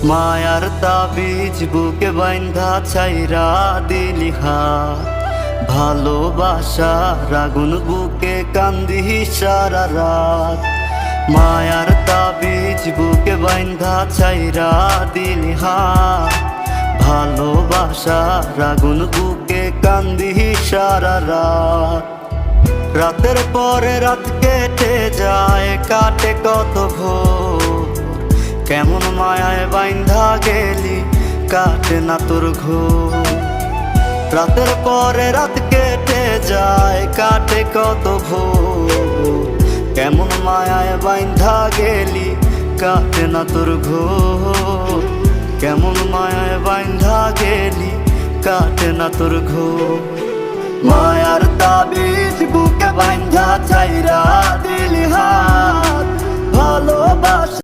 মায়ার তাবিজ বুকে বাইন্ধা ছাইরা দিলি হাত, ভালোবাসার আগুন বুকে কান্দি সারা রাত। মায়ার তাবিজ বুকে বাইন্ধা ছাইরা দিলি হাত, ভালোবাসার আগুন বুকে কান্দি সারা রাত। রাতের পরে রাত কেটে যায়, কাটে কত ভোর, কেমন মায়ায় বাইন্ধা গেলি কাটে না তোর ঘোর। রাতের পরে রাত কেটে যায়, কাটে কত ভোর, কেমন মায়ায় বাইন্ধা গেলি কাটে না তোর ঘোর। কেমন মায়ায় বাইন্ধা গেলি কাটে না তোর ঘোর। মায়ার তাবিজ বুকে বাইন্ধা ছাইরা দিলি হাত, ভালোবাসা